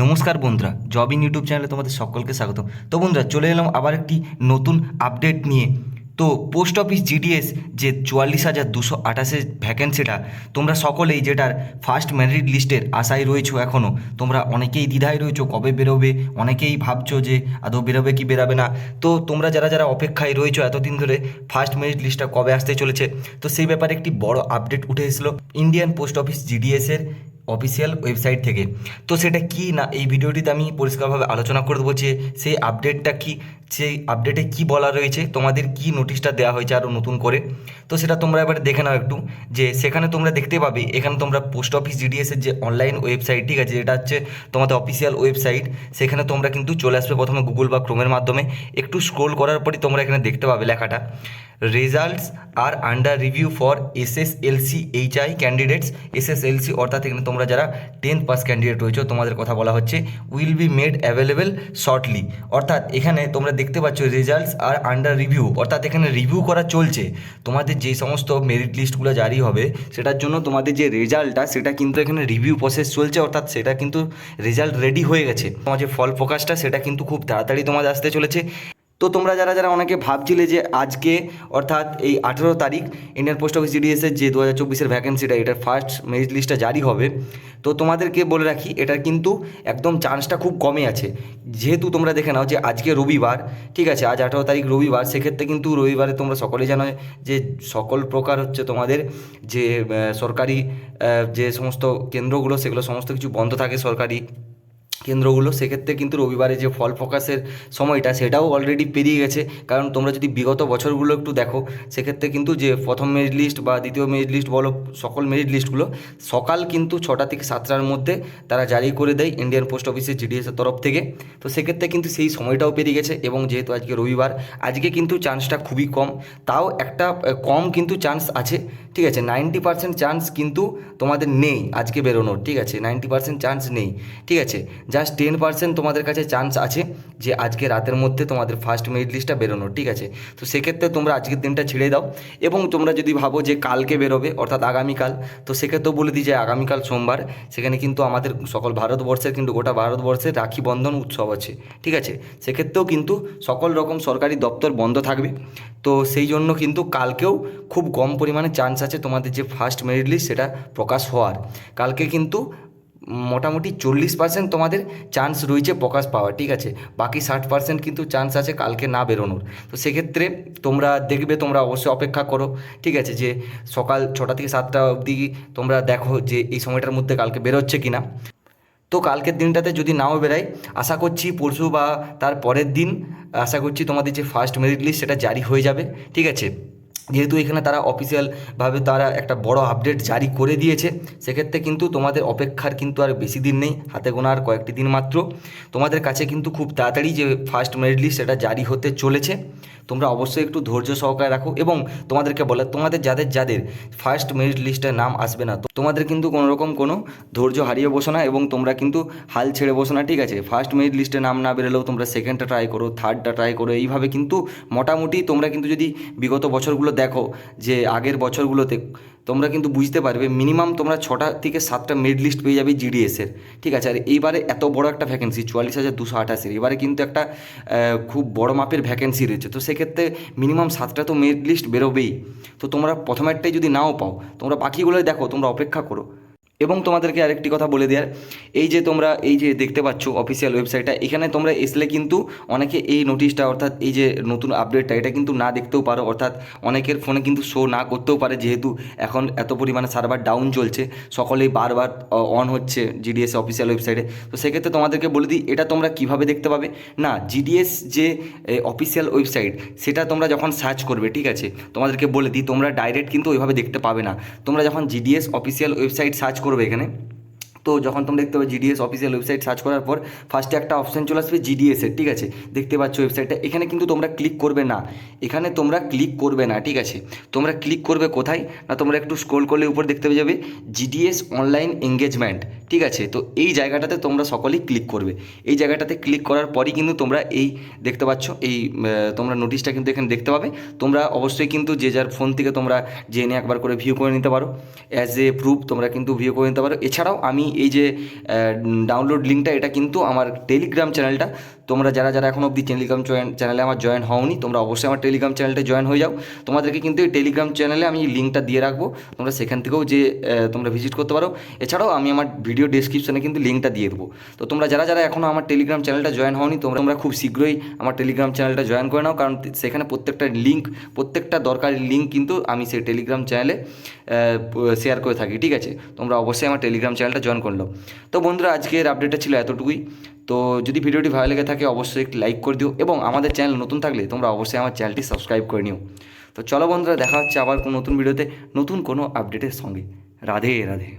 নমস্কার বন্ধুরা, job in YouTube চ্যানেলে তোমাদের সকলকে স্বাগত। তো বন্ধুরা, চলে এলাম আবার একটি নতুন আপডেট নিয়ে। তো পোস্ট অফিস জিডিএস যে 44,228 ভ্যাকেন্সিটা, তোমরা সকলেই যেটার ফার্স্ট মেরিট লিস্টের আশায় রয়েছো, এখনও তোমরা অনেকেই দ্বিধায় রয়েছো কবে বেরোবে, অনেকেই ভাবছো যে আদৌ বেরোবে কি বেরোবে না। তো তোমরা যারা যারা অপেক্ষায় রয়েছো এতদিন ধরে ফার্স্ট মেরিট লিস্টটা কবে আসতে চলেছে, তো সেই ব্যাপারে একটি বড় আপডেট উঠে এসেছিলো ইন্ডিয়ান পোস্ট অফিস জিডিএসের অফিসিয়াল ওয়েবসাইট থেকে। তো সেটা কি না এই ভিডিওটিতে আমি পরিষ্কারভাবে আলোচনা করে দেবো যে সেই আপডেটটা কি, সেই আপডেটে কি বলা রয়েছে, তোমাদের কি নোটিশটা দেওয়া হয়েছে আরও নতুন করে। তো সেটা তোমরা এবার দেখে নাও একটু, যে সেখানে তোমরা দেখতে পাবে এখানে তোমরা পোস্ট অফিস জিডিএসের যে অনলাইন ওয়েবসাইট, ঠিক আছে, যেটা হচ্ছে তোমাদের অফিসিয়াল ওয়েবসাইট, সেখানে তোমরা কিন্তু চলে আসবে প্রথমে গুগল বা ক্রোমের মাধ্যমে। একটু স্ক্রোল করার পরই তোমরা এখানে দেখতে পাবে লেখাটা, results are under review for SSLC HI candidates. SSLC অর্থাৎ এখানে তোমরা যারা 10th পাস ক্যান্ডিডেট রয়েছে তোমাদের কথা বলা হচ্ছে, will be made available shortly. অর্থাৎ এখানে তোমরা দেখতে পাচ্ছ রেজাল্টস আর আন্ডার রিভিউ, অর্থাৎ এখানে রিভিউ করা চলছে। তোমাদের যে সমস্ত মেরিট লিস্টগুলো জারি হবে সেটার জন্য তোমাদের যে রেজাল্টটা সেটা কিন্তু এখানে রিভিউ প্রসেস চলছে, অর্থাৎ সেটা কিন্তু রেজাল্ট রেডি হয়ে গেছে। তোমার যে ফল প্রকাশটা সেটা কিন্তু খুব তাড়াতাড়ি তোমাদের আসতে চলেছে। তো তোমরা যারা যারা অনেকে ভাবছিলে যে আজকে অর্থাৎ এই 18 তারিখ ইন্ডিয়ান পোস্ট অফিস জিডিএসের যে 2024-এর ভ্যাকেন্সিটা, এটার ফার্স্ট মেরিট লিস্টটা জারি হবে, তো তোমাদেরকে বলে রাখি এটার কিন্তু একদম চান্সটা খুব কমে আছে। যেহেতু তোমরা দেখে নাও যে আজকে রবিবার, ঠিক আছে, আজ 18 তারিখ রবিবার, সেক্ষেত্রে কিন্তু রবিবারে তোমরা সকলেই জানো যে সকল প্রকার হচ্ছে তোমাদের যে সরকারি যে সমস্ত কেন্দ্রগুলো সেগুলো সমস্ত কিছু বন্ধ থাকে, সরকারি কেন্দ্রগুলো। সেক্ষেত্রে কিন্তু রবিবারে যে ফল প্রকাশের সময়টা সেটাও অলরেডি পেরিয়ে গেছে। কারণ তোমরা যদি বিগত বছরগুলো একটু দেখো, সেক্ষেত্রে কিন্তু যে প্রথম মেরিট লিস্ট বা দ্বিতীয় মেরিট লিস্ট বলো, সকল মেরিট লিস্টগুলো সকাল কিন্তু 6টা থেকে 7টার মধ্যে তারা জারি করে দেয় ইন্ডিয়ান পোস্ট অফিসের জিডিএসের তরফ থেকে। তো সেক্ষেত্রে কিন্তু সেই সময়টাও পেরিয়ে গেছে, এবং যেহেতু আজকে রবিবার, আজকে কিন্তু চান্সটা খুবই কম। তাও একটা কম কিন্তু চান্স আছে, ঠিক আছে। 90% চান্স কিন্তু তোমাদের নেই আজকে বেরোনোর, ঠিক আছে, 90% চান্স নেই, ঠিক আছে। জাস্ট 10% তোমাদের কাছে চান্স আছে যে আজকে রাতের মধ্যে তোমাদের ফার্স্ট মেরিট লিস্টটা বেরোনোর, ঠিক আছে। তো সেক্ষেত্রে তোমরা আজকের দিনটা ছেড়ে দাও, এবং তোমরা যদি ভাবো যে কালকে বেরোবে অর্থাৎ আগামীকাল, তো সেক্ষেত্রেও বলে দিই যে আগামীকাল সোমবার, সেখানে কিন্তু আমাদের সকল ভারতবর্ষের কিন্তু গোটা ভারতবর্ষের রাখি বন্ধন উৎসব আছে, ঠিক আছে। সেক্ষেত্রেও কিন্তু সকল রকম সরকারি দপ্তর বন্ধ থাকবে। তো সেই জন্য কিন্তু কালকেও খুব কম পরিমাণে চান্স আছে তোমাদের যে ফার্স্ট মেরিট লিস্ট সেটা প্রকাশ হওয়ার। কালকে কিন্তু মোটামুটি 40% তোমাদের চান্স রয়েছে প্রকাশ পাওয়ার, ঠিক আছে। বাকি 60% কিন্তু চান্স আছে কালকে না বেরোনোর। তো সেক্ষেত্রে তোমরা দেখবে, তোমরা অবশ্যই অপেক্ষা করো, ঠিক আছে, যে সকাল 6টা থেকে 7টা অবধি তোমরা দেখো যে এই সময়টার মধ্যে কালকে বেরোচ্ছে কি না। তো কালকের দিনটাতে যদি নাও বেরায়, আশা করছি পরশু বা তার পরের দিন আশা করছি তোমাদের যে ফার্স্ট মেরিট লিস্ট সেটা জারি হয়ে যাবে, ঠিক আছে। যেহেতু এখানে তারা অফিসিয়ালভাবে তারা একটা বড় আপডেট জারি করে দিয়েছে, সেক্ষেত্রে কিন্তু তোমাদের অপেক্ষার কিন্তু আর বেশি দিন নেই, হাতে গোনা আর কয়েকটি দিন মাত্র। তোমাদের কাছে কিন্তু খুব তাড়াতাড়ি যে ফার্স্ট মেরিট লিস্ট সেটা জারি হতে চলেছে। তোমরা অবশ্যই একটু ধৈর্য সহকারে রাখো, এবং তোমাদেরকে বলে তোমাদের যাদের যাদের ফার্স্ট মেরিট লিস্টের নাম আসবে না, তোমাদের কিন্তু কোনো রকম কোনো ধৈর্য হারিয়ে বসো না, এবং তোমরা কিন্তু হাল ছেড়ে বসো না, ঠিক আছে। ফার্স্ট মেরিট লিস্টে নাম না বেরোলেও তোমরা সেকেন্ডটা ট্রাই করো, থার্ডটা ট্রাই করো, এইভাবে কিন্তু মোটামুটি তোমরা কিন্তু যদি বিগত বছরগুলো দেখো, যে আগের বছরগুলোতে তোমরা কিন্তু বুঝতে পারবে মিনিমাম তোমরা 6টা থেকে 7টা মেরিট লিস্ট পেয়ে যাবে জিডিএসের, ঠিক আছে। আর এইবারে এত বড় একটা ভ্যাকেন্সি 44,228, এবারে কিন্তু একটা খুব বড় মাপের ভ্যাকেন্সি রয়েছে। তো সেক্ষেত্রে মিনিমাম 7টা তো মেরিট লিস্ট বেরোবেই। তো তোমরা প্রথমেরটাই যদি নাও পাও, তোমরা বাকিগুলোই দেখো, তোমরা অপেক্ষা করো। এবং তোমাদেরকে আরেকটি কথা বলে দেওয়ার, এই যে তোমরা এই যে দেখতে পাচ্ছ অফিসিয়াল ওয়েবসাইটটা, এখানে তোমরা আসলে কিন্তু অনেকে এই নোটিশটা অর্থাৎ এই যে নতুন আপডেটটা এটা কিন্তু না দেখতেও পারো, অর্থাৎ অনেকের ফোনে কিন্তু শো না করতেও পারে, যেহেতু এখন এত পরিমাণে সার্ভার ডাউন চলছে, সকলেই বারবার অন হচ্ছে জিডিএস অফিসিয়াল ওয়েবসাইটে। তো সেক্ষেত্রে তোমাদেরকে বলে দিই এটা তোমরা কিভাবে দেখতে পাবে না, জিডিএস যে অফিসিয়াল ওয়েবসাইট সেটা তোমরা যখন সার্চ করবে, ঠিক আছে, তোমাদেরকে বলে দিই তোমরা ডাইরেক্ট কিন্তু ওইভাবে দেখতে পাবে না। তোমরা যখন জিডিএস অফিসিয়াল ওয়েবসাইট সার্চ করবে এখানে, তো যখন তোমরা দেখতে পাবে জিডিএস অফিসিয়াল ওয়েবসাইট সার্চ করার পর ফার্স্টে একটা অপশান চলে আসবে জিডিএসের, ঠিক আছে, দেখতে পাচ্ছ ওয়েবসাইটটা, এখানে কিন্তু তোমরা ক্লিক করবে না, এখানে তোমরা ক্লিক করবে না, ঠিক আছে। তোমরা ক্লিক করবে কোথায় না, তোমরা একটু স্ক্রল করলে উপর দেখতে পেয়ে যাবে জিডিএস অনলাইন এঙ্গেজমেন্ট, ঠিক আছে। তো এই জায়গাটাতে তোমরা সকলেই ক্লিক করবে। এই জায়গাটাতে ক্লিক করার পরই কিন্তু তোমরা এই দেখতে পাচ্ছ এই তোমরা নোটিশটা কিন্তু এখানে দেখতে পাবে। তোমরা অবশ্যই কিন্তু যে যার ফোন থেকে তোমরা জেনে একবার করে ভিউ করে নিতে পারো, অ্যাজ এ প্রুফ তোমরা কিন্তু ভিউ করে নিতে পারো। এছাড়াও আমি এই যে ডাউনলোড লিঙ্কটা, এটা কিন্তু আমার টেলিগ্রাম চ্যানেলটা। তোমরা যারা যারা এখন অবধি টেলিগ্রাম চ্যানেলে আমার জয়েন হওনি, তোমরা অবশ্যই আমার টেলিগ্রাম চ্যানেলটা জয়েন হয়ে যাও। তোমাদেরকে কিন্তু এই টেলিগ্রাম চ্যানেলে আমি লিঙ্কটা দিয়ে রাখবো, তোমরা সেখান থেকেও যে তোমরা ভিজিট করতে পারো। এছাড়াও আমি আমার ভিডিও ডেসক্রিপশনে কিন্তু লিঙ্কটা দিয়ে দেবো। তো তোমরা যারা যারা এখনও আমার টেলিগ্রাম চ্যানেলটা জয়েন হওনি, তোমরা খুব শীঘ্রই আমার টেলিগ্রাম চ্যানেলটা জয়েন করে নাও, কারণ সেখানে প্রত্যেকটা দরকারি লিঙ্ক কিন্তু আমি সেই টেলিগ্রাম চ্যানেলে শেয়ার করে থাকি। ঠিক আছে, তোমরা অবশ্যই আমার টেলিগ্রাম চ্যানেলটা জয়েন করলো। তো বন্ধুরা, আজকের আপডেটটা ছিল এতটুকুই। তো যদি ভিডিওটি ভালো লেগে থাকে অবশ্যই একটি লাইক করে দিও, এবং আমাদের চ্যানেল নতুন থাকলে তোমরা অবশ্যই আমার চ্যানেলটি সাবস্ক্রাইব করে নিও। তো চলো বন্ধুরা, দেখা হচ্ছে আবার কোনো নতুন ভিডিওতে নতুন কোনো আপডেটের সঙ্গে। রাধে রাধে।